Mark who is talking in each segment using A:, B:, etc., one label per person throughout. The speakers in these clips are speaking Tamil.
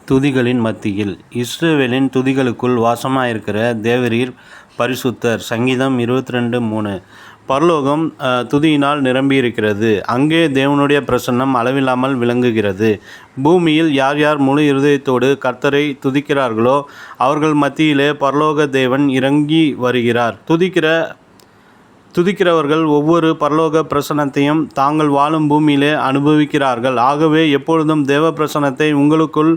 A: துதிகளின் மத்தியில் இஸ்ரவேலின் துதிகளுக்குள் வாசமாயிருக்கிற தேவரீர் பரிசுத்தர். சங்கீதம் 22:3. பரலோகம் துதியினால் நிரம்பியிருக்கிறது. அங்கே தேவனுடைய பிரசன்னம் அளவில்லாமல் விளங்குகிறது. பூமியில் யார் யார் முழு இருதயத்தோடு கர்த்தரை துதிக்கிறார்களோ அவர்கள் மத்தியிலே பரலோக தேவன் இறங்கி வருகிறார். துதிக்கிறவர்கள் ஒவ்வொரு பரலோக பிரசன்னத்தையும் தாங்கள் வாழும் பூமியிலே அனுபவிக்கிறார்கள். ஆகவே எப்பொழுதும் தேவ பிரசன்னத்தை உங்களுக்குள்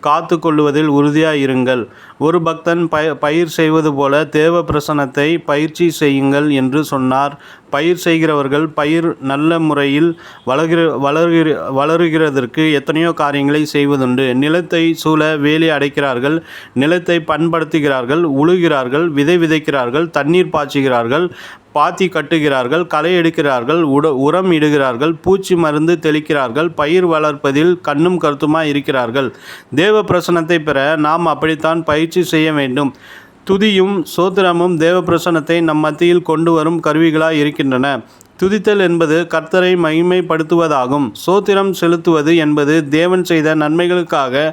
A: காத்து கொள்ளுவதில் உறுதியாயிருங்கள். ஒரு பக்தன் பயிர் செய்வது போல தேவ பிரசன்னத்தை பயிற்சி செய்யுங்கள் என்று சொன்னார். பயிர் செய்கிறவர்கள் பயிர் நல்ல முறையில் வளருகிறதற்கு எத்தனையோ காரியங்களை செய்வதுண்டு. நிலத்தை சூழ வேலி அடைக்கிறார்கள், நிலத்தை பண்படுத்துகிறார்கள், உழுகிறார்கள், விதை விதைக்கிறார்கள், தண்ணீர் பாய்ச்சுகிறார்கள், பாத்தி கட்டுகிறார்கள், களை எடுக்கிறார்கள், உரம் இடுகிறார்கள், பூச்சி மருந்து தெளிக்கிறார்கள், பயிர் வளர்ப்பதில் கண்ணும் கருத்துமாய் இருக்கிறார்கள். தேவ பிரசன்னத்தை பெற நாம் அப்படித்தான் பயிற்சி செய்ய வேண்டும். துதியும் சோத்திரமும் தேவ பிரசன்னத்தை நம் மத்தியில் கொண்டு வரும் கருவிகளாய் இருக்கின்றன. துதித்தல் என்பது கர்த்தரை மகிமைப்படுத்துவதாகும். சோத்திரம் செலுத்துவது என்பது தேவன் செய்த நன்மைகளுக்காக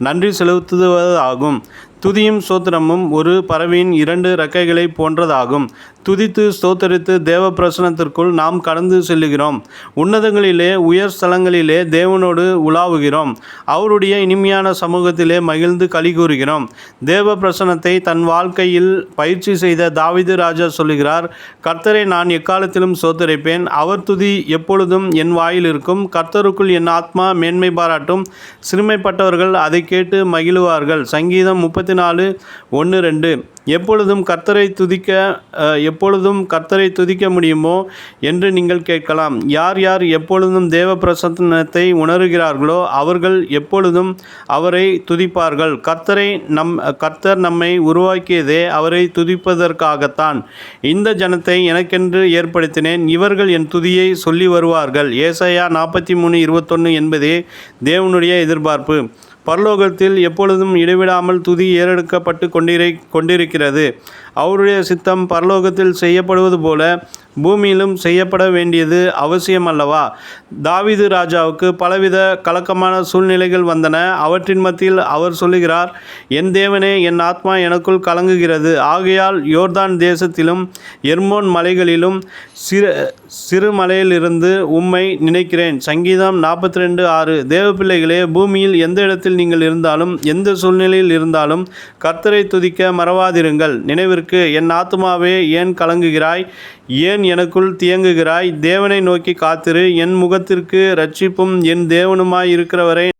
A: நன்றி செலுத்துவதாகும். துதியும் சோத்திரமும் ஒரு பறவையின் 2 இறக்கைகளை போன்றதாகும். துதித்து ஸ்தோத்தரித்து தேவ பிரசன்னத்திற்குள் நாம் கடந்து செல்லுகிறோம். உன்னதங்களிலே உயர் ஸ்தலங்களிலே தேவனோடு உலாவுகிறோம். அவருடைய இனிமையான சமூகத்திலே மகிழ்ந்து களி கூறுகிறோம். தேவ பிரசன்னத்தை தன் வாழ்க்கையில் பயிற்சி செய்த தாவீது ராஜா சொல்லுகிறார், கர்த்தரை நான் எக்காலத்திலும் சோத்தரிப்பேன். அவர் துதி எப்பொழுதும் என் வாயில் இருக்கும். கர்த்தருக்குள் என் ஆத்மா மேன்மை பாராட்டும். சிறுமைப்பட்டவர்கள் அதை கேட்டு மகிழுவார்கள். சங்கீதம் 34:1-2. எப்பொழுதும் கர்த்தரை துதிக்க முடியுமோ என்று நீங்கள் கேட்கலாம். யார் யார் எப்பொழுதும் தேவ பிரசன்னத்தை உணர்கிறார்களோ அவர்கள் எப்பொழுதும் அவரை துதிப்பார்கள். கர்த்தர் நம்மை உருவாக்கியதே அவரை துதிப்பதற்காகத்தான். இந்த ஜனத்தை எனக்கென்று ஏற்படுத்தினேன், இவர்கள் என் துதியை சொல்லி வருவார்கள். ஏசாயா 43:21 என்பதே தேவனுடைய எதிர்பார்ப்பு. பரலோகத்தில் எப்பொழுதும் இடைவிடாமல் துதி ஏறெடுக்கப்பட்டு கொண்டிருக்கிறது. அவருடைய சித்தம் பரலோகத்தில் செய்யப்படுவது போல பூமியிலும் செய்யப்பட வேண்டியது அவசியம் அல்லவா? தாவீது ராஜாவுக்கு பலவித கலக்கமான சூழ்நிலைகள் வந்தன. அவற்றின் மத்தியில் அவர் சொல்லுகிறார், என் தேவனே, என் ஆத்மா எனக்குள் கலங்குகிறது. ஆகையால் யோர்தான் தேசத்திலும் எர்மோன் மலைகளிலும் சிறு மலையிலிருந்து உம்மை நினைக்கிறேன். சங்கீதம் 42:6. தேவ பிள்ளைகளே, பூமியில் எந்த இடத்தில் நீங்கள் இருந்தாலும் எந்த சூழ்நிலையில் இருந்தாலும் கர்த்தரை துதிக்க மறவாதிருங்கள். நினைவிற்கு, என் ஆத்துமாவே ஏன் கலங்குகிறாய்? ஏன் எனக்குள் தியங்குகிறாய்? தேவனை நோக்கி காத்திரு. என் முகத்திற்கு இரட்சிப்பும் என் தேவனுமாய் இருக்கிறவரை